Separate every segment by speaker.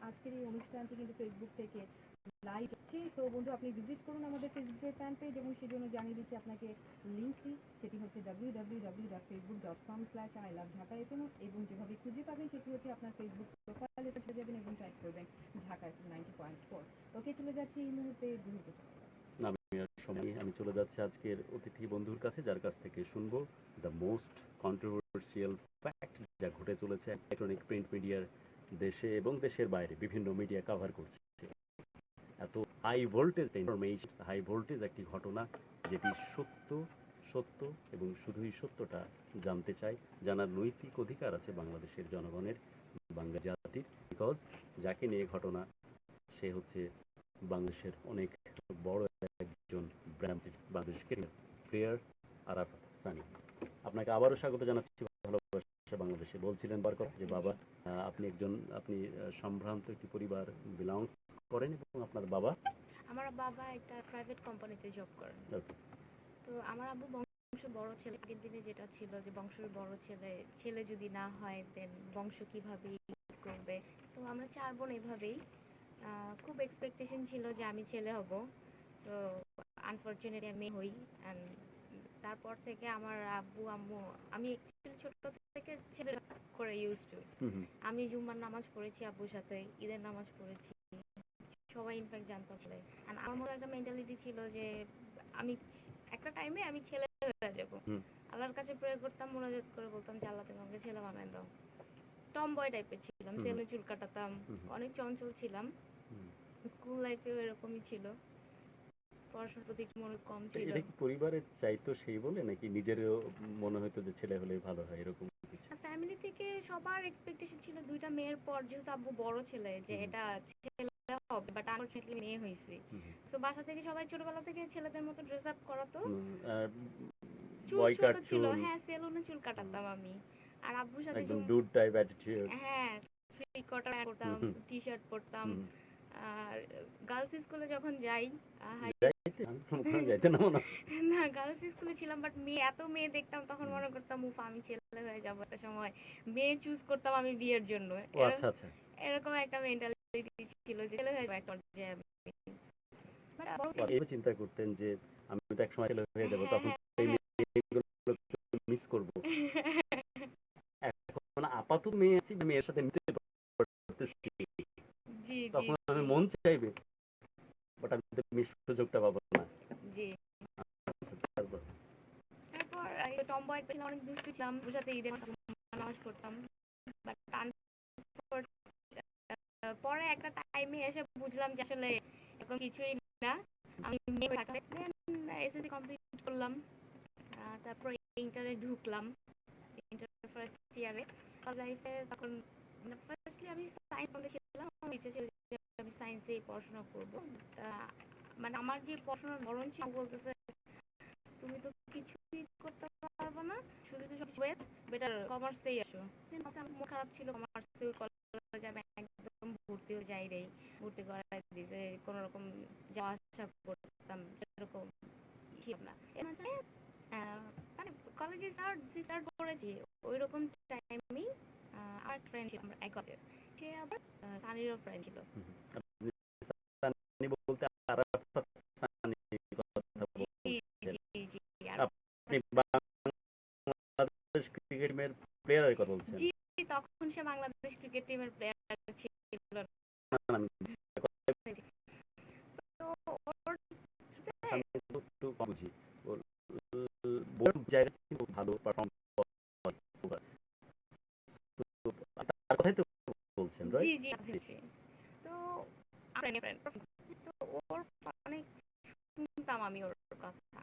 Speaker 1: আজকের এই অনুষ্ঠানটি কিন্তু ফেসবুক থেকে লাইভ হচ্ছে। তো বন্ধু আপনি ভিজিট করুন আমাদের ফেসবুকের ফ্যান পেজ এবং সেজন্য জানিয়ে দিচ্ছি আপনাকে লিঙ্কটি, সেটি হচ্ছে www.facebook.com/iloveঢাকা এবং যেভাবে খুঁজে পাবেন সেটি হচ্ছে আপনার ফেসবুক প্রোফাইলে চলে যাবেন এবং টাইপ করবেন ঢাকা 90.4। ওকে, চলে যাচ্ছি এই মুহূর্তে গুরুত্ব।
Speaker 2: আমি চলে যাচ্ছি আজকের অতিথি বন্ধুর কাছে, যার কাছ থেকে শুনবো দ্য মোস্ট কন্ট্রোভার্সিয়াল ফ্যাক্ট যা ঘটে চলেছে ইলেকট্রনিক প্রিন্ট মিডিয়ার দেশে এবং দেশের বাইরে বিভিন্ন মিডিয়া কভার করছে। এত high voltage information, high voltage একটি ঘটনা যেটি সত্য সত্য এবং শুধুই সত্যটা জানতে চাই, জানার নৈতিক অধিকার আছে বাংলাদেশের জনগণের, বাংলা জাতির। বিকজ যাকে নিয়ে ঘটনা সে হচ্ছে বাংলাদেশের অনেক বড় একজন ব্র্যান্ড, বাংলাদেশকে প্লেয়ার আরাফাত সানি। আপনাকে আবারও স্বাগত জানাচ্ছি ভালোবাসা বাংলাদেশে। বলছিলেন বারবার যে বাবা, আপনি সম্ভ্রান্ত একটি পরিবার বিলং করেন এবং আপনার বাবা,
Speaker 3: আমার বাবা একটা প্রাইভেট কোম্পানিতে জব করেন। তো আমার আব্বু বংশ বড় ছেলে। আগের দিনে যেটা ছিল যে বংশের বড় ছেলে, ছেলে যদি না হয় দেন বংশ কিভাবে করবে। তো আমরা 4 বোন এভাবেই খুব এক্সপেকটেশন ছিল যে আমি ছেলে হব। তো আনফরচুনেটলি আমি মেয়ে হই। এন্ড তারপর থেকে আমার আব্বু আম্মু, আমি ছোট থেকে ছেলে করে ইউজ টু। আমি জুম্মার নামাজ পড়েছি আব্বুর সাথে, ঈদের নামাজ পড়েছি, সবাই ইনফ্যাক্ট জানতো ছেলে। আর আমার মধ্যে একটা মেন্টালিটি ছিল যে আমি একটা টাইমে আমি ছেলে হয়ে যাব। আল্লাহর কাছে প্রে করতাম, মুনাজাত করে বলতাম যে আল্লাহ তুমি আমাকে ছেলে বানায় দাও। টম বয় টাইপের ছিলাম, ছেলে চুল কাটাতাম, অনেক চঞ্চল ছিলাম। স্কুল লাইফেও এরকমই ছিল, পড়াশোনার প্রতি একটু মনোযোগ কম ছিল।
Speaker 2: এটা কি পরিবারের চাইতো সেই বলে, নাকি নিজেরও মনে হতো যে ছেলে হলে ভালো হয় এরকম কিছু?
Speaker 3: ফ্যামিলি থেকে সবার এক্সপেকটেশন ছিল দুইটা মেয়ের পর, যেহেতু আব্বু বড় ছেলে, যে এটা ছেলে হবে, বাট আনফরচুনেটলি মেয়ে হয়েছে। তো বাসা থেকে সবাই ছোটবেলা থেকে ছেলেদের মতো ড্রেস আপ করাতো। চুল ছোট ছিল, হ্যাঁ সেলুনে চুল কাটাতাম আমি। আর আব্বুর সাথে
Speaker 2: একদম ডুড টাইপ অ্যাটিটিউড।
Speaker 3: হ্যাঁ, থ্রি কোয়ার্টার পরতাম, টি শার্ট পরতাম। আর গার্লস স্কুলে যখন যাই, না গার্লস স্কুলে ছিলাম, বাট এত মেয়ে দেখতাম তখন মনে করতাম উফ আমি ছেলে হয়ে যাবো একটা সময়। মেয়ে চুজ করতাম আমি বিয়ের জন্য। এরকম একটা মেন্টালিটি ছিল যে ছেলে হয়ে যাবো একটা পর্যায়ে আমি।
Speaker 2: চিন্তা করতেন যে আমি তো এক সময় ছেলে হয়ে যাবো, তখন এই মেয়েগুলো মিস করবো। এখন আপাতত মেয়ে আছি, মেয়ের সাথে নিতে পারতেছি, তখন আমি মন চাইবে, বাট আমি তো মিস সুযোগটা পাবো না।
Speaker 3: জি। তারপর টমবয় ছিলাম, অনেক দুষ্টু ছিলাম, ওর সাথে ঈদের নামাজ পড়তাম। পরে একটা টাইমে এসে বুঝলাম যে আসলে এরকম কিছুই না। আমি এসএসসি কমপ্লিট করলাম, তারপর ইন্টারে ঢুকলাম, ইন্টার ফার্স্ট ইয়ারে লাইফে। তখন ফার্স্টলি আমি সায়েন্স ছিলাম, আমার ইচ্ছা ছিল যে আমি সায়েন্সে পড়াশোনা করব। মানে আমার যে পড়াশোনার ধরন ছিল, বলতেছে তুমি তো কিছুই করতে পারবে না, শুধু তো সব বেটার কমার্সেই আসো। আমার মন খারাপ ছিল, কমার্সে কলেজে আমি একদম ভর্তি হয়ে যাই রে, ভর্তি করাই দিয়েছে, কোন রকম যাওয়া আসা করতাম, এরকম ছিল না। মানে কলেজে স্টার্ট করেছি ওই রকম টাইমেই আমার ফ্রেন্ড ছিল, আমরা এক কলেজে, সে আবার সানিরও ফ্রেন্ড ছিল।
Speaker 2: বলতে আরাফাত সানি কথা বলছেন? আপনি বাংলাদেশ ক্রিকেট টিমের প্লেয়ারের কথা বলছেন?
Speaker 3: জি, তখন সে বাংলাদেশ ক্রিকেট টিমের প্লেয়ার ছিল। তো ওর
Speaker 2: আমি একটু বুঝি, ওর জায়গা কিন্তু ভালো পারফর্ম করে, তার কথাই তো বলছেন,
Speaker 3: জি
Speaker 2: রাইট?
Speaker 3: জি। তো ওর অনেক শুনতাম আমি ওর কথা,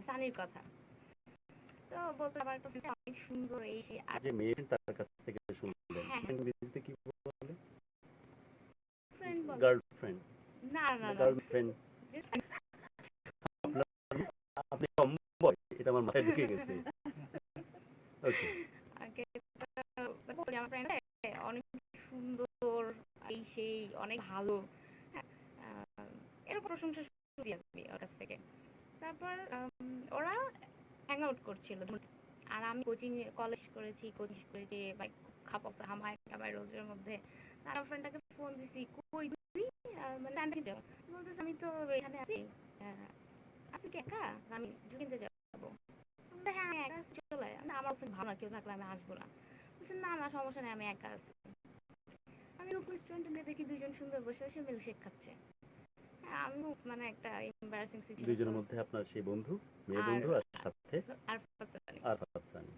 Speaker 3: সানির কথা। তো বলতে আমার একটা অনেক সুন্দর এই
Speaker 2: যে মেয়ে তার কাছ থেকে শুনলেন, ইংরেজিতে কি বলে? গার্লফ্রেন্ড?
Speaker 3: না না না,
Speaker 2: গার্লফ্রেন্ড। আপনি সম্ভব, এটা আমার মাথায় ঢুকে গেছে। ওকে,
Speaker 3: আমার ফ্রেন্ড অনেক সুন্দর, এই সেই অনেক ভালো, এরকম প্রশংসা শুনি আমি ওর কাছ থেকে। তারপর ওরা হ্যাং আউট করছিল, আর আমি কোচিং কলেজ করেছি, কোচিং করেছি খাপা হামায় কাবাই রোজের মধ্যে। আর আমার ফ্রেন্ডটাকে ফোন দিছি, কই তুই? মানে আন্টি যাও, বলতেছে আমি তো এখানে আছি, আপনি কি একা? আমি জুস কিনতে যাবো। হ্যাঁ আমি একা আছি, চলে আয়। আমার খুব ভালো না, কেউ থাকলে আমি আসবো না। বলছে না না সমস্যা নেই, আমি একা আছি। আমি রেস্টুরেন্টে দেখি দুজন সুন্দর বসে বসে মিল্কশেক খাচ্ছে। হ্যাঁ, আমিও মানে একটা এম্বারাসিং
Speaker 2: দুইজনের
Speaker 3: সিচুয়েশন।
Speaker 2: মধ্যে আপনার সেই বন্ধু, মেয়ে
Speaker 3: আর
Speaker 2: বন্ধু, আর সাথে
Speaker 3: আর পাকিস্তানি।
Speaker 2: আরফাত সানি।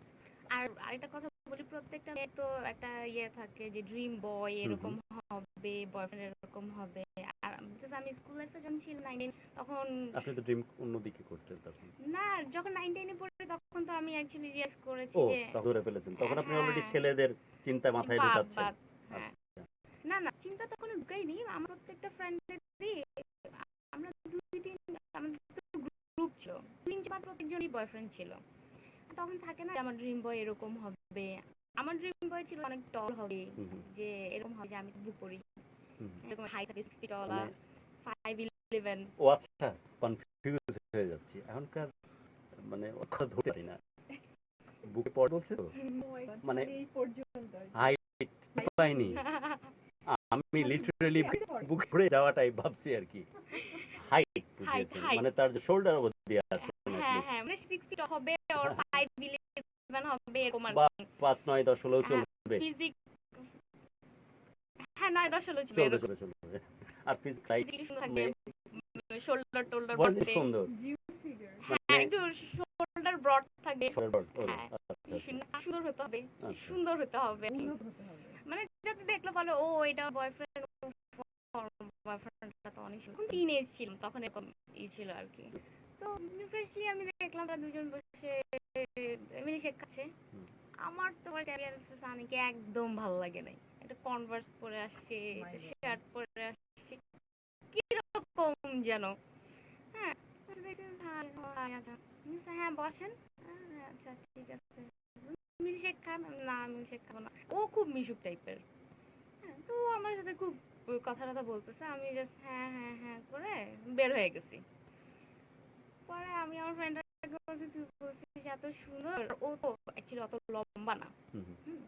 Speaker 3: আর আরেকটা কথা বলি, প্রত্যেকটা মেয়ের তো একটা ইয়ে থাকে যে ড্রিম বয়
Speaker 2: হুম
Speaker 3: এরকম
Speaker 2: হুম।
Speaker 3: হবে, বয়ফ্রেন্ড এরকম হবে। আর because আমি স্কুল লাইফে যখন ছিল 9 তখন
Speaker 2: আপনি তো ড্রিম অন্যদিকে করতেন তখন।
Speaker 3: না, যখন 9-10 পড়ি তখন তো আমি অ্যাকচুয়ালি জিজ্ঞেস করেছি
Speaker 2: ও,
Speaker 3: যে
Speaker 2: তখন ধরে ফেলেছেন, তখন আপনি অলরেডি
Speaker 3: হ্যাঁ
Speaker 2: ছেলেদের চিন্তা মাথায় ঢুকাচ্ছেন।
Speaker 3: বাদ হ্যাঁ,
Speaker 2: আচ্ছা।
Speaker 3: না না চিন্তা তখন ঢুকাইনি। আমার প্রত্যেকটা ফ্রেন্ডেরই আমরা দুই তিন আমাদের গ্রুপ ছিল, 3-4 প্রত্যেকজনই বয়ফ্রেন্ড ছিল। তখন থাকে না যে আমার ড্রিম বয় এরকম হবে। আমার ড্রিম বয় ছিল অনেক টল হবে,
Speaker 2: হুম হুম।
Speaker 3: যে এরকম হবে যে আমি বুক করি
Speaker 2: হুম।
Speaker 3: এরকম হাই থাকে 60 টল
Speaker 2: মানে
Speaker 3: 5'11".
Speaker 2: ও আচ্ছা, কনফিউজ হয়ে যাচ্ছি এখনকার, মানে ওর কথা ধরতে পারি না। বুকে পড় বলছে তো, মানে
Speaker 1: এই পর্যন্ত আর কি।
Speaker 2: হাইট পাইনি। আমি লিটারালি বুক পড়ে যাওয়াটাই ভাবছি আর কি। হাইট বুঝিয়েছেন,
Speaker 3: হাইট
Speaker 2: মানে তার যে শোল্ডার অবধি আছে
Speaker 3: হ্যাঁ হ্যাঁ মানে 60 হবে ওর 5'11" হবে এরকম আর
Speaker 2: বা
Speaker 3: কি।
Speaker 2: 5, 9, 10 হলেও চলবে।
Speaker 3: ফিজিক হ্যাঁ 9-10 হলো ছিল
Speaker 2: চলবে
Speaker 3: এরকম।
Speaker 2: চলবে চলবে। আর ফিজিক রাইট
Speaker 3: ফিজিক সুন্দর থাকে, শোল্ডার টোল্ডার
Speaker 2: বডি
Speaker 3: বটে।
Speaker 2: সুন্দর,
Speaker 1: জিউ ফিগার।
Speaker 3: হ্যাঁ
Speaker 2: মানে
Speaker 3: একটু শোল্ডার ব্রড থাকে। হ্যাঁ
Speaker 2: আচ্ছা
Speaker 3: সুন্দর হতে হবে,
Speaker 2: আচ্ছা।
Speaker 3: সুন্দর হতে হবে,
Speaker 1: উন্নত হতে হবে।
Speaker 3: মানে যাতে দেখলে বলে ও এটা বয়ফ্রেন্ড, বয়ফ্রেন্ডটা তো অনেক সুন্দর। টিন এজ ছিল তখন, এরকম ছিল আর কি। তো ফার্স্টলি আমি দেখলাম তারা দুজন বসে মিল্কশেক খাচ্ছে।
Speaker 2: হুম।
Speaker 3: আমার তোমার ক্যারিয়ার সানিকে একদম ভালো লাগে নাই। একটা কনভার্স পরে আসছে, একটা শার্ট পরে আসছে, কিরকম যেন। হ্যাঁ হ্যাঁ বসেন। আচ্ছা ঠিক আছে, মিল্কশেক খান? না মিল্কশেক খাবো না। ও খুব মিশুক টাইপের। হ্যাঁ তো আমার সাথে খুব কথা টথা বলতেছে, আমি জাস্ট হ্যাঁ হ্যাঁ হ্যাঁ করে বের হয়ে গেছি। পরে আমি আমার ফ্রেন্ডটাকে বলছি তুই বলছিস এত সুন্দর, ও তো অ্যাকচুয়ালি অত লম্বা না।
Speaker 2: হুম হুম।
Speaker 3: হুম,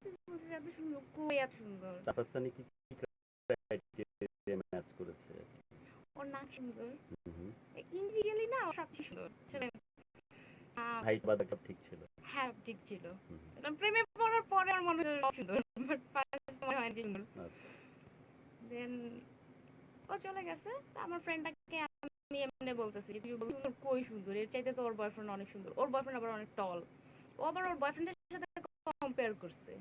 Speaker 3: তুই বলছিস এত সুন্দর, কই এত সুন্দর?
Speaker 2: তাফাসানি কি ক্রাইটেরিয়া ম্যাচ করেছে?
Speaker 3: ওর নাক সুন্দর,
Speaker 2: হুম হুম।
Speaker 3: ইন্ডিভিজুয়ালি না ও সবচেয়ে সুন্দর আসলে।
Speaker 2: হাইট বাদ সব ঠিক ছিল।
Speaker 3: হ্যাঁ ঠিক ছিল।
Speaker 2: হুম হুম।
Speaker 3: এটা প্রেমে পড়ার পরে আমার মনে হয় ও সুন্দর, বাট ফার্স্ট মনে হয় যে সুন্দর।
Speaker 2: আচ্ছা।
Speaker 3: দেন ও চলে গেছে। তো আমার ফ্রেন্ডটাকে আমি এমনি বলতেছি যে তুই সুন্দর, কই সুন্দর, এর চাইতে তো ওর বয়ফ্রেন্ড অনেক সুন্দর। ওর বয়ফ্রেন্ড আবার অনেক টল। ও আবার ওর বয়ফ্রেন্ডের সাথে কম্পেয়ার করছে।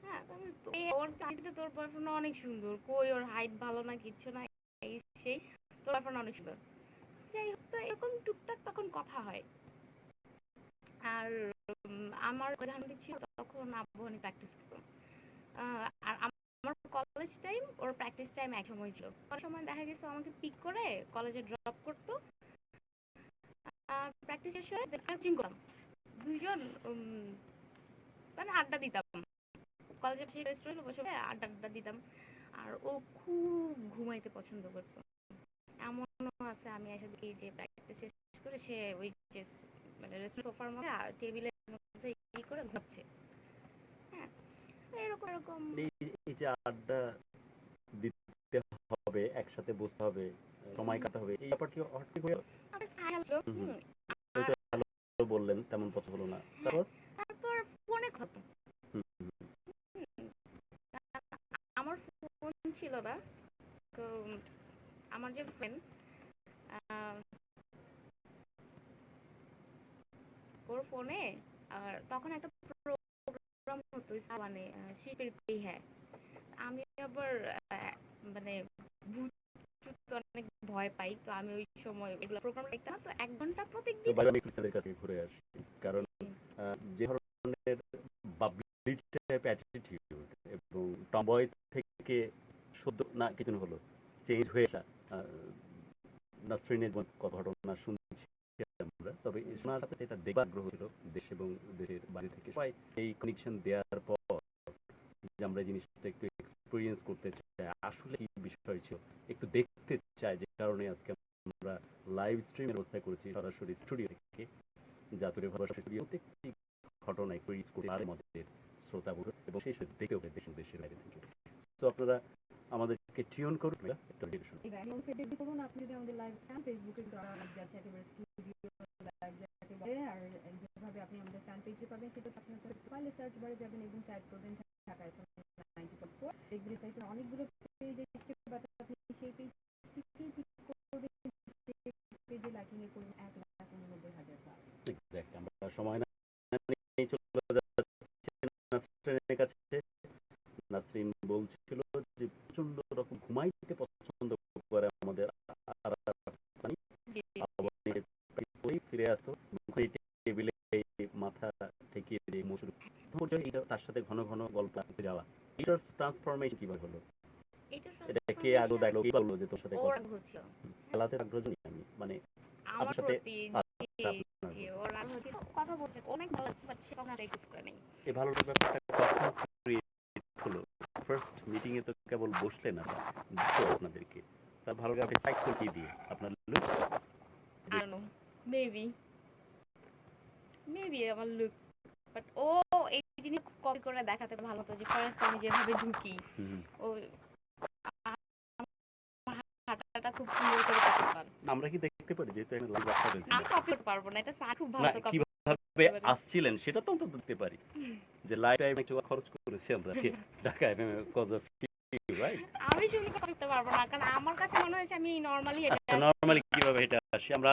Speaker 3: হ্যাঁ তো আমি তো ওর চাইতে তোর বয়ফ্রেন্ড অনেক সুন্দর, কই ওর হাইট ভালো না কিচ্ছু না, এই সেই, তোর বয়ফ্রেন্ড অনেক সুন্দর। যাই হোক, তো এরকম টুকটাক তখন কথা হয়। আর আমার ধারণা ছিল তখন আবহাওয়ানি প্র্যাকটিস করতো। আর আমার কলেজ টাইম ওর প্র্যাকটিস টাইম এক সময় ছিল। কোনো সময় দেখা গেছে আমাকে পিক করে কলেজে ড্রপ করতো, আর প্র্যাকটিস শেষ হয়ে কোচিং করতাম। দুইজন মানে আড্ডা দিতাম, কলেজে বসে রেস্টুরেন্টে বসে বসে আড্ডা আড্ডা দিতাম। আর ও খুব ঘুমাইতে পছন্দ করতো। এমনও আছে আমি এসে দেখি যে প্র্যাকটিস শেষ করে সে ওই যে মানে রেস্টুরেন্ট সোফার মধ্যে টেবিলের মধ্যে ই করে ঘুমাচ্ছে। হ্যাঁ এরকম এরকম
Speaker 2: এই এই যে আড্ডা দিতে হবে, একসাথে বসতে হবে, সময় কাটা হবে, এই ব্যাপারটি হঠাৎ করে হলো?
Speaker 3: আমার ছায়া হলো।
Speaker 2: হুম হুম। ওই তো ভালো বললেন, তেমন পছন্দ হলো না, তারপর?
Speaker 3: তারপর ফোনে কথা।
Speaker 2: হুম হুম।
Speaker 3: আমার ফোন ছিল না, তো আমার যে ফ্রেন্ড ওর ফোনে, আর তখন একটা প্রোগ্রাম হতো মানে শিল্পের হ্যাঁ। আমি আবার মানে ভূত টুত অনেক ভয় পাই, তো আমি ওই সময় এগুলো প্রোগ্রাম দেখতাম না। তো 1 ঘন্টা
Speaker 2: তো
Speaker 3: প্রত্যেকদিন
Speaker 2: বাইরে আমি ক্রিস্টালের কাছে ঘুরে আসি, কারণ যে ধরনের বাবলি টাইপ অ্যাটিটিউড এবং টমবয় থেকে সদ্য না কিছু হলো চেঞ্জ হয়ে আসা নাসরিনের কত ঘটনা শুনছি আমরা, তবে শোনার সাথে এটা দেখবার আগ্রহ ছিল দেশ এবং দেশের বাইরে থেকে সবাই এই কানেকশন দেওয়ার পর যে আমরা এই জিনিসটা একটু এক্সপিরিয়েন্স করতে চাই, আসলে কি বিষয় ছিল একটু দেখতে চাই, যে কারণে আজকে আমরা লাইভ স্ট্রিম ব্যবস্থা করেছি সরাসরি স্টুডিও থেকে, জাতীয় ভাষা প্রত্যেকটি ঘটনা এক্সপিরিয়েন্স করে আর আমাদের শ্রোতা এবং সেই সাথে দেখতে হবে দেশের বাইরে থেকে। তো আপনার আপনারা আমাদেরকে টিউন করুন একটা ডিরেকশন।
Speaker 1: এবং ফেসবুক করুন, আপনি যদি আমাদের লাইভ চান ফেসবুকে যাচ্ছে একেবারে স্টুডিও লাইভ যাকে বলে। আর যেভাবে আপনি আমাদের ফ্যান পেজে পাবেন সেটা আপনার প্রোফাইলে সার্চ বারে যাবেন এবং টাইপ করবেন ঢাকা FM 90.4। দেখবেন সাইটে অনেকগুলো পেজ দেখতে পাবেন, আপনি সেই পেজ করবেন, পেজে লাইকিং এ করবেন 1,89,000 প্লাস।
Speaker 2: এক্স্যাক্টলি। আমরা সময় না নিয়ে চলে যাচ্ছি নাসরিনের কাছে। নাসরিন বলছিল যে প্রচন্ড রকম ঘুমাইতে পছন্দ করে আমাদের আরাফানি। ফিরে আসতো টেবিলে মাথা ঠেকিয়ে দিয়ে মসুর এইটা তার সাথে ঘন ঘন গল্প যাওয়া। এটার ট্রান্সফরমেশন কিভাবে হলো? এটা কে আগে দেখলো, কে বললো যে তোর সাথে খেলাতে আগ্রহ নেই আমি, মানে
Speaker 3: আমার
Speaker 2: সাথে
Speaker 3: কথা বলতে অনেক ভালো লাগছে, বাট সে কখনো রিকোয়েস্ট করে নাই।
Speaker 2: এই ভালো ব্যাপারটা কখন ক্রিয়েট হলো? ফার্স্ট মিটিং এ তো কেবল বসলেন না দিত আপনাদেরকে, তার ভালো ব্যাপারটা সাইড করে কি দিয়ে আপনার look?
Speaker 3: I don't know, maybe আমার লুক, বাট ও এই জিনিস কপি করে দেখাতে ভালো হতো যে ফার্স্ট আমি যেভাবে ঢুকি ও হাঁটাটা খুব সুন্দর করে করতে পারে।
Speaker 2: আমরা কি দেখতে পারি যেহেতু আমি লাইভ রাস্তা দেখছি?
Speaker 3: আমি কপি করতে পারবো না, এটা স্যার খুব ভালো তো কপি
Speaker 2: কিভাবে আসছিলেন সেটা তো অন্তত দেখতে পারি, যে লাইভ টাইমে একটু খরচ করেছি আমরা Dhaka FM cause of right.
Speaker 3: আমি শুনে করতে পারবো না, কারণ আমার কাছে মনে হয়েছে আমি নরমালি
Speaker 2: নরমালি কিভাবে এটা আসি আমরা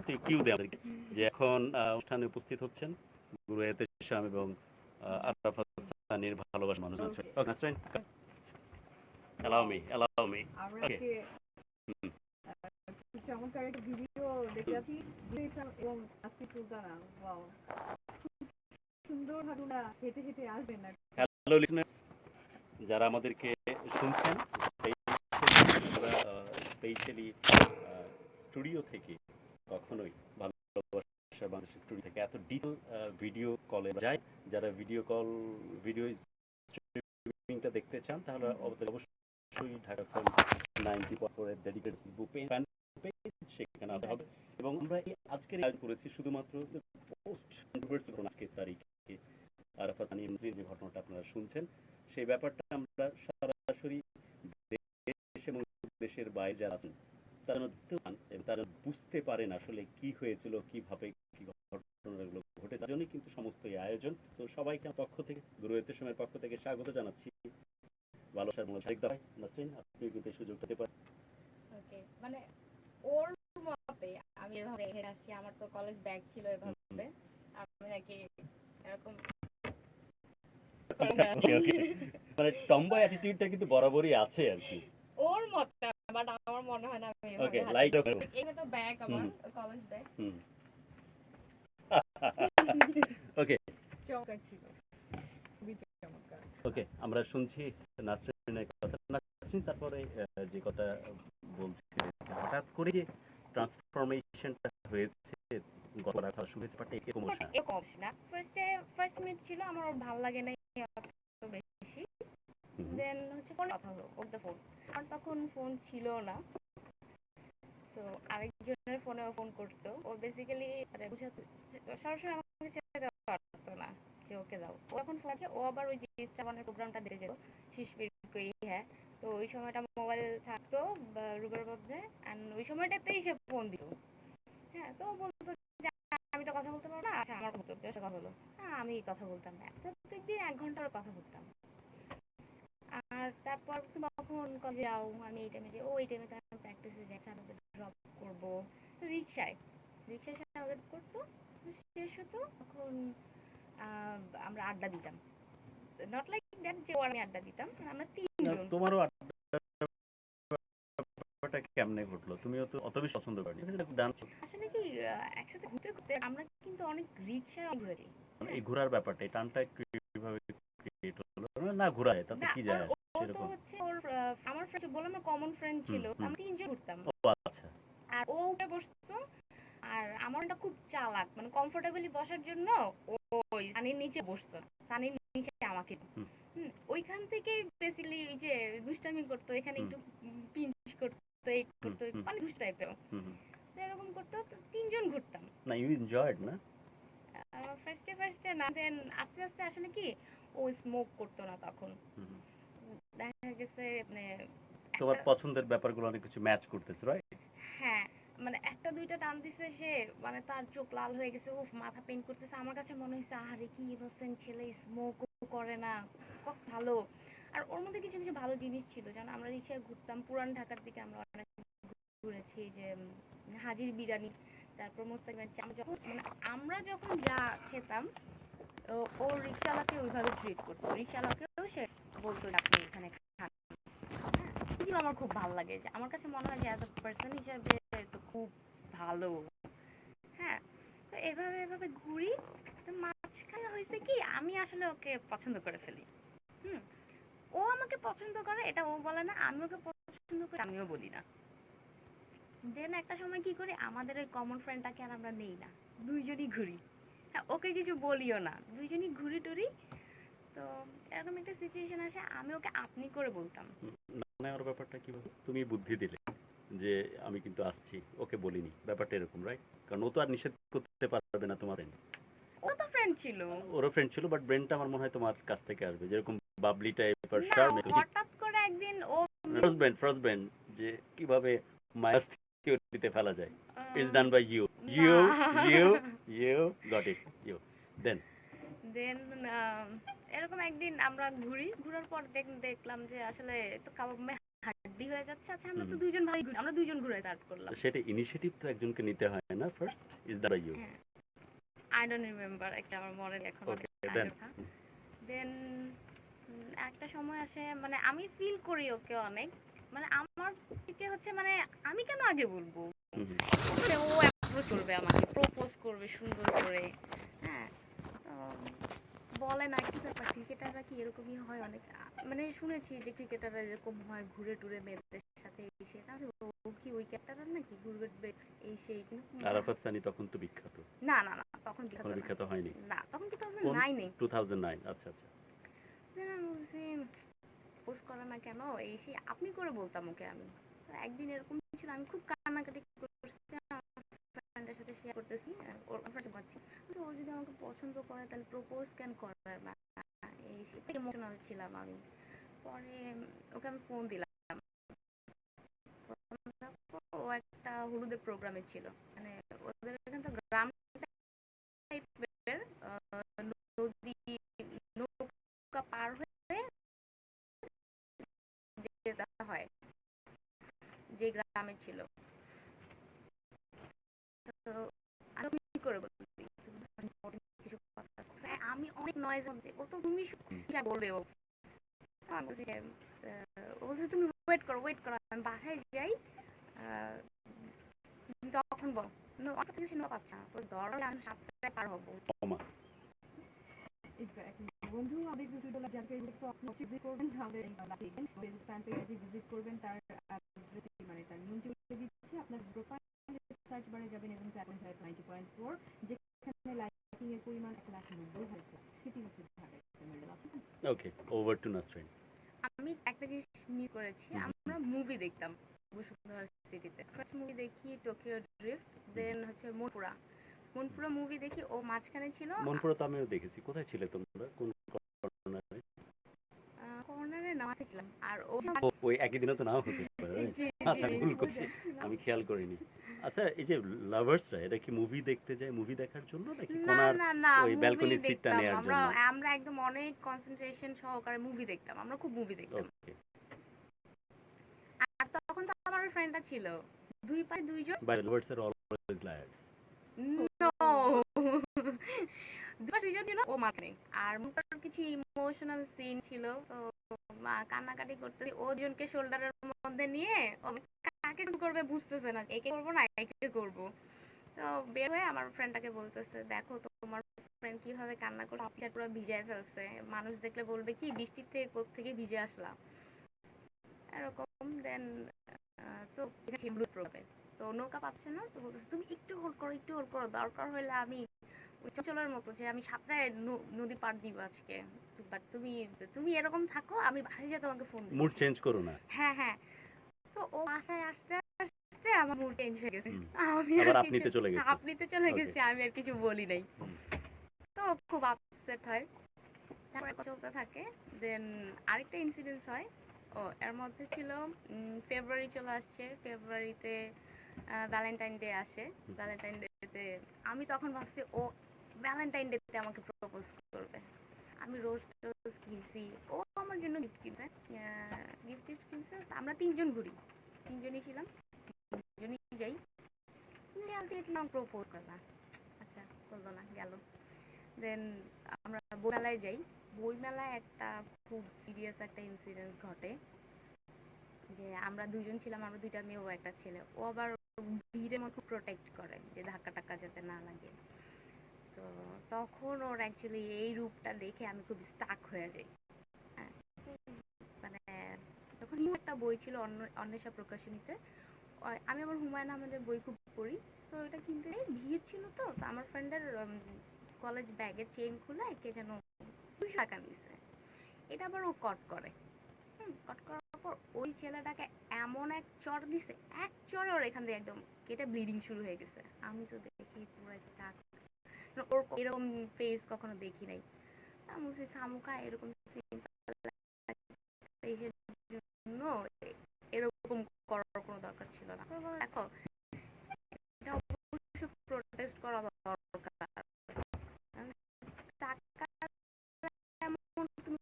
Speaker 2: তুই কিউ দে আমাদেরকে যে এখন অনুষ্ঠানে উপস্থিত হচ্ছেন গুরু এহতেশাম এবং আরাফাত সানির ভালোবাসা মানুষ আছে। ওকে নাসরিন, allow me
Speaker 1: আমরা
Speaker 2: Okay.
Speaker 1: চমৎকার একটা ভিডিও দেখতে যাচ্ছি এবং আজকে সুলতানা, ওয়াও সুন্দর হারুনা হেঁটে হেঁটে আসবেন না।
Speaker 2: হ্যালো লিসনার্স, যারা আমাদেরকে শুনছেন স্পেশালি স্টুডিও থেকে কখনোই ভালোবাসা বাংলাদেশের স্টুডিও থেকে এত ডিটেল ভিডিও কলে যায়, যারা ভিডিও স্ট্রিমিংটা দেখতে চান তাহলে অবশ্যই ঢাকা FM 90.4 এর ডেডিকেটেড ফেসবুক পেজ সেখানে আসতে হবে। এবং আমরা আজকের আয়োজন করেছি শুধুমাত্র পোস্ট কন্ট্রোভার্সি আজকের তারিখে আরাফাত সানির যে ঘটনাটা আপনারা শুনছেন সেই ব্যাপারটা আমরা সরাসরি দেশ এবং দেশের বাইরে যারা আছেন তারা বুঝতে পারেন আসলে কি হয়েছিল, কিভাবে কি ঘটনাগুলো ঘটে, তার জন্যই কিন্তু সমস্ত এই আয়োজন। তো সবাইকে আমার পক্ষ থেকে গুরু এহতেশামের পক্ষ থেকে স্বাগত জানাচ্ছি। ভালোবাসার মূল শারিক দাবাই নাসরিন, আপনি কিন্তু সুযোগটা দিতে পারেন।
Speaker 3: ওকে, মানে ওর মতে আমি এভাবে হেঁটে আসছি, আমার তো কলেজ ব্যাগ ছিল এভাবে, আমি নাকি এরকম
Speaker 2: মানে টম্বয় অ্যাটিটিউডটা কিন্তু বরাবরই আছে আর কি
Speaker 3: ওর মতে, বাট আমার মনে হয় না আমি
Speaker 2: ওকে
Speaker 3: এভাবে
Speaker 2: লাইট
Speaker 3: এটা তো ব্যাগ আমার কলেজ ব্যাগ।
Speaker 2: ওকে
Speaker 1: চমৎকার ছিল, খুবই চমৎকার।
Speaker 2: ওকে আমরা শুনছি নাসরিনের কথা। নাসরিন তারপরে যে কথা বলছিলেন হঠাৎ করে যে ট্রান্সফরমেশনটা হয়েছে গল্পটা শুরু হয়েছে বাট এরকম
Speaker 3: না, ফার্স্ট মিনিট ছিল আমার ওর ভালো লাগে নাই এত বেশি, দেন হচ্ছে ফোনে কথা হলো ওর দ্য ফোন, আর তখন ফোন ছিল না, তো আরেকজনের ফোনে ফোন করতো। ও বেসিক্যালি সরাসরি আমাকে ছেড়ে দেওয়া পারতো না যে ওকে দাও, ও এখন ফোন আছে, ও আবার ওই জিনিসটা মানে প্রোগ্রামটা দেখে যেত শিশবির কই, হ্যাঁ, তো ওই সময়টা মোবাইল থাকতো রুমের মধ্যে, এন্ড ওই সময়টাতেই সে ফোন দিত। হ্যাঁ, তো বলতো যে আমি তো কথা বলতে পারবো না, আচ্ছা আমার হতো কথা বলো, হ্যাঁ আমি কথা বলতাম না, প্রত্যেকদিন 1 ঘন্টার কথা বলতাম। আর তারপর তখন কলেজে যাও, আমি এই টাইমে ওই টাইমে আমি প্র্যাকটিসে যাই, আমাদের ড্রপ করবো রিক্সায় আমাদের করতো, শেষ হতো তখন আমরা আড্ডা দিতাম, নট লাইক দ্যাট যে ও আমি আড্ডা দিতাম, আমরা 3 জন।
Speaker 2: তোমারও ব্যাপারটা কেমনে ঘটলো? তুমিও তো অত বেশি পছন্দ করনি ডান্স।
Speaker 3: আসলে কি একসাথে ঘুরতে ঘুরতে আমরা কিন্তু অনেক রিক্সায় ঘুরেছি।
Speaker 2: এই ঘোরার ব্যাপারটা এই টানটা কিভাবে ক্রিয়েট হলো? না ঘোরায় তাতে কি যায়
Speaker 3: ও তো
Speaker 2: সেরকম?
Speaker 3: হচ্ছে ওর আমার ফ্রেন্ড বললাম না, কমন ফ্রেন্ড ছিল, আমরা 3 জন ঘুরতাম।
Speaker 2: ও আচ্ছা।
Speaker 3: আর ও উপরে বসতো, আর আমার ওটা খুব চালাক, মানে কমফোর্টেবলি বসার জন্য ওই সানির নিচে বসতো, সানির নিচে আমাকে ওইখান থেকে বেসিক্যালি ওই যে দুষ্টামি করতো, এখানে একটু পিঞ্চ করতো, এই করতো, মানে দুষ্ট টাইপের এরকম করতো। 3 জন ঘুরতাম।
Speaker 2: না ইউ এনজয়েড না?
Speaker 3: ফার্স্টে না, দেন আস্তে আস্তে আসলে কি ও স্মোক করতো না তখন, দেখা গেছে মানে
Speaker 2: তোমার
Speaker 3: একটা
Speaker 2: পছন্দের ব্যাপারগুলো অনেক কিছু ম্যাচ করতেছে, রাইট?
Speaker 3: হ্যাঁ মানে একটা দুইটা টান দিছে সে, মানে তার চোখ লাল হয়ে গেছে, উফ মাথা পেইন করতেছে, আমার কাছে মনে হয়েছে আহারে কি ইনোসেন্ট ছেলে, স্মোকও করে না, কত ভালো। আর ওর মধ্যে কিছু কিছু ভালো জিনিস ছিল, যেমন আমরা রিক্সায় ঘুরতাম পুরান ঢাকার দিকে, আমরা অনেক ঘুরেছি যে হাজির বিরিয়ানি, তারপর মোস্তাকিমের চা, যখন মানে আমরা যখন যা খেতাম ও রিক্সাওয়ালাকে ওইভাবে ট্রিট করতো, রিক্সাওয়ালাকেও সে বলতো যে আপনি এখানে খান। এগুলো আমার খুব ভালো লাগে, যে আমার কাছে মনে হয় যে অ্যাজ আ পার্সন হিসেবে তো খুব ভালো। হ্যাঁ, তো এভাবে এভাবে ঘুরি। তো মাঝখানে হয়েছে কি, আমি আসলে ওকে পছন্দ করে ফেলি। হুম, ও আমাকে পছন্দ করে এটা ও বলে না, আমি ওকে পছন্দ করি আমিও বলি না। দেন একটা সময় কি করি, আমাদের ওই কমন ফ্রেন্ডটাকে আর আমরা নেই না, দুইজনই ঘুরি। হ্যাঁ, ওকে কিছু বলিও না, দুইজনই ঘুরি টুরি। তো এরকম একটা সিচুয়েশন আসে, আমি ওকে আপনি করে বলতাম।
Speaker 2: না নেওয়ার ব্যাপারটা কিভাবে তুমি বুদ্ধি দিলে যে আমি কিন্তু আসছি, ওকে বলিনি, ব্যাপারটা এরকম, রাইট? কারণ ও তো আর নিষেধ করতে পারবে না তোমার friend।
Speaker 3: ও তো ফ্রেন্ড ছিল।
Speaker 2: ওরও ফ্রেন্ড ছিল, বাট ব্রেনটা আমার মনে হয় তোমার কাছ থেকে আসবে, যেরকম বাবলি টাইপের
Speaker 3: না,
Speaker 2: শার্ম,
Speaker 3: হঠাৎ করে একদিন ও
Speaker 2: ফার্স্ট ব্রেন, যে কিভাবে মায়াস থিওরিতে ফেলা যায়। Is
Speaker 3: uh,
Speaker 2: done by you, you you
Speaker 3: না
Speaker 2: you got it, you. Then
Speaker 3: then এরকম একদিন আমরা ঘুরি, ঘুরার পর দেখলাম যে আসলে তো কাবাব মে হাড্ডি হয়ে যাচ্ছে। আচ্ছা আমরা তো দুইজন ভাই ঘুরি, আমরা দুইজন ঘুরে স্টার্ট করলাম।
Speaker 2: সেটা ইনিশিয়েটিভ তো একজনকে নিতে হয় না first? Is done by you.
Speaker 3: হ্যাঁ, আই ডোন্ট রিমেম্বার, একটা আমার মনে নেই এখন,
Speaker 2: ওকে,
Speaker 3: অনেক
Speaker 2: দেন
Speaker 3: আগের কথা। দেন একটা সময় আসে, মানে আমি ফিল করি ওকে অনেক, মানে আমার থেকে হচ্ছে মানে আমি কেন আগে বলবো, মানে ও অ্যাপ্রোচ করবে আমাকে, প্রপোজ করবে সুন্দর করে। হ্যাঁ, তো বলে না কি ব্যাপার, ক্রিকেটাররা কি এরকমই হয় অনেক, মানে শুনেছি যে ক্রিকেটাররা এরকম হয়, ঘুরে টুরে মেয়েদের সাথে এসে, তাহলে ও কি ওই ক্যারেক্টার নাকি ঘুরবে এই সেই, কিন্তু
Speaker 2: আরাফাত সানি তখন তো বিখ্যাত,
Speaker 3: না না না, তখন বিখ্যাত
Speaker 2: তখন
Speaker 3: না।
Speaker 2: বিখ্যাত হয়নি।
Speaker 3: না, তখন
Speaker 2: কোন
Speaker 3: 2009 এ।
Speaker 2: 2009? আচ্ছা আচ্ছা।
Speaker 3: দেন আমি বলছি পোস্ট করে না কেন এই সেই, আপনি করে বলতাম ওকে আমি। তো একদিন এরকম ছিল, আমি খুব কান্নাকাটি করছি, আমার ফ্রেন্ডের সাথে শেয়ার করতেছি, ওর ফ্রেন্ড বলছি ও যদি আমাকে পছন্দ করে তাহলে প্রপোজ কেন করে না, এই সেই ইমোশনাল ছিলাম আমি। পরে ওকে আমি ফোন দিলাম, ও একটা হলুদের প্রোগ্রামে ছিল, মানে ওদের এখানে তো গ্রাম টাইপের, নদী, নৌকা পার হয়ে যেতে হয়, যে গ্রামে ছিল। তো আমি কি করে বলছি কিছু কথা আছে। আমি অনেক নয়েজ হচ্ছে, ও তো তুমি যা বলবে ও। আমি বলছি যে, ও বলছে তুমি ওয়েট করো আমি বাসায় যাই, আহ, তখন বল। অনেক কিছু শুনতে পাচ্ছি না, তো দরকার আমি 7টায় পার হবো।
Speaker 2: ওমা,
Speaker 1: এক্স্যাক্টলি। বন্ধু আমাদের ভিডিওগুলো যার ফেসবুক তো আপনি ভিজিট করবেন, আমাদের ফ্যান পেজে ভিজিট করবেন, তার মানে তার লিংক চলে দিচ্ছি আপনার প্রোফাইল সার্চ বারে যাবেন এবং 7.5 90.4, যেখানে লাইকিং এর পরিমাণ 1,90,000। সেটি হচ্ছে ঢাকায়।
Speaker 2: ওকে, ওভার টু নাসরিন।
Speaker 3: আমি একটা জিনিস মিস করেছি, আমরা মুভি দেখতাম বসুন্ধরা সিটিতে। ফার্স্ট মুভি দেখি টোকিও ড্রিফট, দেন হচ্ছে মনপুরা। মনপুরা মুভি দেখি, ও মাঝখানে ছিল।
Speaker 2: মনপুরা তো আমিও দেখেছি। কোথায় ছিলে তোমরা, কোন কর্নারে?
Speaker 3: কর্নারে নামাতে ছিলাম, আর ও
Speaker 2: ওই একই দিনে তো নাও হতে পারে, right?
Speaker 3: জি
Speaker 2: আচ্ছা,
Speaker 3: জি
Speaker 2: ভুল করছি, আমি খেয়াল করিনি। আচ্ছা, এই যে লাভার্সরা, এটা কি মুভি দেখতে যায় মুভি দেখার জন্য, নাকি
Speaker 3: না
Speaker 2: কোনার
Speaker 3: না না,
Speaker 2: ওই
Speaker 3: মুভি
Speaker 2: ব্যালকনির সিটটা
Speaker 3: দেখতাম
Speaker 2: নেয়ার
Speaker 3: আমরা,
Speaker 2: জন্য?
Speaker 3: আমরা একদম অনেক কনসেন্ট্রেশন সহকারে মুভি দেখতাম, আমরা খুব মুভি দেখতাম।
Speaker 2: ওকে,
Speaker 3: আর তখন তো আমার ফ্রেন্ডটা ছিল, দুই পায়ে দুইজন।
Speaker 2: বাই লাভার্স আর অলওয়েজ লায়ার্স।
Speaker 3: নো, দুই দুইজন ছিল, ও মাঝখানে। আর মোটার কিছু ইমোশনাল সিন ছিল, তো কান্নাকাটি করতে ও দুজনকে শোল্ডারের মধ্যে নিয়ে, ও কাকে করবে বুঝতেছে না, একে করবো না একে করবো। তো বের হয়ে আমার ফ্রেন্ডটাকে বলতেছে দেখো তোমার ফ্রেন্ড কিভাবে কান্না করে টি-শার্ট পুরো ভিজায় ফেলছে, মানুষ দেখলে বলবে কি বৃষ্টির থেকে কোত্থেকে ভিজে আসলাম, এরকম। দেন তো ব্লু প্রবে, তো নৌকা পাচ্ছে না, তো বলতেছে তুমি একটু হোল্ড করো, একটু হোল্ড করো, দরকার হলে আমি ওই চলার মতো যে আমি 7টায় নদী পার দিব আজকে, বাট তুমি তুমি এরকম থাকো, আমি বাসায় যা তোমাকে ফোন
Speaker 2: মুড
Speaker 3: দিচ্ছি।
Speaker 2: চেঞ্জ করো না।
Speaker 3: হ্যাঁ হ্যাঁ। তো ও বাসায় আসতে আসতে আমার মুড চেঞ্জ হয়ে গেছে,
Speaker 2: হুম।
Speaker 3: আমি আর
Speaker 2: আবার
Speaker 3: কিছু,
Speaker 2: আপনিতে চলে গেছে।
Speaker 3: আপনিতে চলে
Speaker 2: ওকে।
Speaker 3: গেছি, আমি আর কিছু বলি নাই।
Speaker 2: হুম।
Speaker 3: তো খুব আপসেট হয়, তারপরে চলতে থাকে। দেন আরেকটা ইনসিডেন্ট হয়, ও এর মধ্যে ছিল ফেব্রুয়ারি চলে আসছে, ফেব্রুয়ারিতে ভ্যালেন্টাইন ডে আসে। ভ্যালেন্টাইন ডেতে আমি তখন ভাবছি ও ভ্যালেন্টাইন ডেতে আমাকে প্রপোজ করবে। আমি রোজ টোজ কিনছি, ও আমার জন্য গিফট কিনছে, গিফট কিনছে। আমরা তিনজন ঘুরি, তিনজনই ছিলাম, তিনজনই যাই। প্রপোজ করবা, আচ্ছা করলো না, গেল। দেন আমরা বইমেলায় যাই। বইমেলায় একটা খুব সিরিয়াস একটা ইনসিডেন্ট ঘটে, যে আমরা দুইজন ছিলাম, আমরা দুইটা মেয়ে, ও একটা ছেলে। ও আবার ভিড়ের মধ্যে প্রোটেক্ট করে যে ধাক্কা টাক্কা যাতে না লাগে। তো তখন ওর অ্যাকচুয়ালি এই রূপটা দেখে আমি খুব স্টাক হয়ে যাই। হ্যাঁ, মানে তখন একটা বই ছিল অন্বেষা প্রকাশনীতে। আমি আবার হুমায়ুন আহমেদের বই খুব পড়ি। তো এটা কিনতে ভিড় ছিল। তো আমার ফ্রেন্ডের কলেজ ব্যাগের চেইন খুলে কে যেন 200 টাকা নিছে। এটা আবার ও কট করে। কট করার পর ওই ছেলেটাকে এমন এক চড় দিছে, এক চড়ে ওর এখান থেকে একদম কেটে ব্লিডিং শুরু হয়ে গেছে। আমি তো দেখি পুরো স্টাক, ওর এরকম ফেস কখনো দেখি নাই। আমি বলছি খামুখা এরকম জন্য এরকম করার কোনো দরকার ছিল না। দেখো এটা অবশ্যই প্রোটেস্ট করা দরকার। টাকা এমন তুমি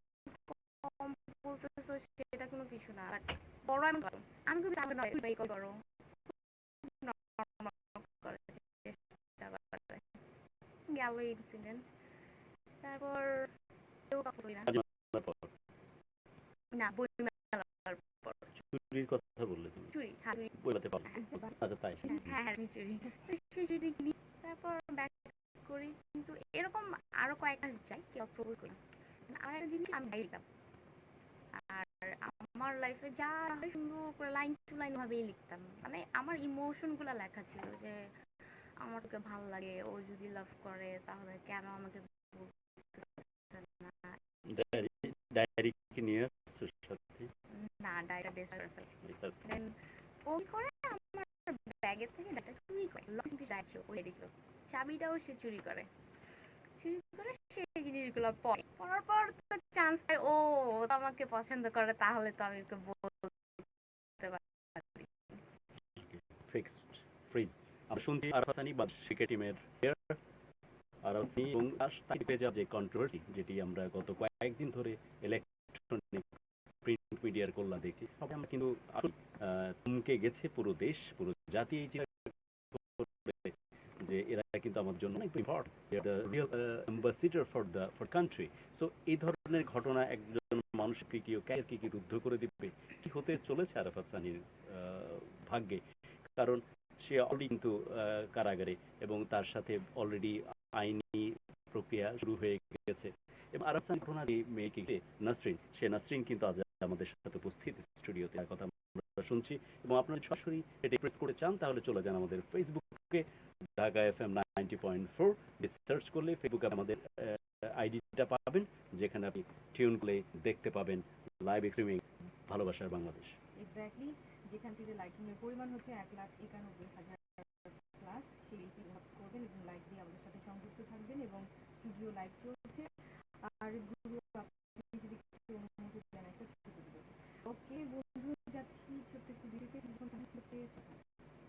Speaker 3: কম বলতেছো সেটা কোনো কিছু না। বাট বড় এমন করো, আমি খুবই করো গেল ইনসিডেন্ট। তারপর না বই মেলার পর
Speaker 2: চুরির কথা বললে তুমি,
Speaker 3: চুরি, হ্যাঁ চুরি,
Speaker 2: বইলাতে পারো। আচ্ছা তাই।
Speaker 3: হ্যাঁ হ্যাঁ চুরি, চুরি কিনি। তারপর ব্যাক করি। কিন্তু এরকম আরো কয়েক মাস যাই, কেউ প্রপোজ করি। আমার একটা জিনিস আমি ডায়েরি লিখতাম, আর আমার লাইফে যা হয় সুন্দর করে লাইন টু লাইন ভাবেই লিখতাম। মানে আমার ইমোশন গুলা লেখা ছিল, যে আমার তোকে ভালো লাগে, ও যদি লাভ করে তাহলে কেন আমাকে বলতেছে না।
Speaker 2: ডায়েরি, ডায়েরি কি নিয়ে আসছো সাথে?
Speaker 3: না ডায়েরিটা ডেস্ট্রয় করে ফেলছি। দেন ও কি করে, আমার ব্যাগের থেকে ডায়েরিটা চুরি করে। লক ডায়েরি ছিল, ওই ছিল, চাবিটাও সে চুরি করে। চুরি করে সে জিনিসগুলো পড়ে, পড়ার পর তো চান্স পায় ও তো আমাকে পছন্দ করে, তাহলে তো আমি ওকে বলতে পারি।
Speaker 2: Fixed fridge. আমরা শুনছি আরাফাত হাসানি বা ক্রিকেট টিমের প্লেয়ার আরাফাত হাসানি এবং তার পেজে যে কন্ট্রোভার্সি, যেটি আমরা গত কয়েকদিন ধরে ইলেকট্রনিক প্রিন্ট মিডিয়ার কল্যাণ দেখি, সবাই আমরা কিন্তু থমকে গেছে পুরো দেশ, পুরো জাতি এই চিন্তা করে যে এরা কিন্তু আমার জন্য অনেক important, the real ambassador for country. So এই ধরনের ঘটনা একজন মানুষকে কি ক্যারিয়ারকে কি রুদ্ধ করে দিবে? কি হতে চলেছে আরাফাত হাসানির ভাগ্যে? কারণ সে অলরেডি কিন্তু কারাগারে, এবং তার সাথে অলরেডি আইনি প্রক্রিয়া শুরু হয়ে গেছে। এবং আরাফাত হাসানি ঘটনার এই মেয়েকে নাসরিন, সে নাসরিন কিন্তু আজ আমাদের সাথে উপস্থিত স্টুডিওতে। তার কথা আমরা শুনছি, এবং আপনারা সরাসরি এটা এক্সপ্রেস করতে চান তাহলে চলে যান আমাদের ফেসবুকে, ঢাকা FM 90.4 সার্চ করলে ফেসবুকে আমাদের আইডিটা পাবেন, যেখানে আপনি টিউন করলে দেখতে পাবেন লাইভ স্ট্রিমিং ভালোবাসার বাংলাদেশ।
Speaker 1: এক্স্যাক্টলি, যেখান থেকে লাইকিং এর পরিমাণ হচ্ছে 1,91,000 প্লাস। সেইটি করবেন এবং লাইক দিয়ে আমাদের সাথে সংযুক্ত থাকবেন। এবং ভিডিও লাইভ চলছে, আর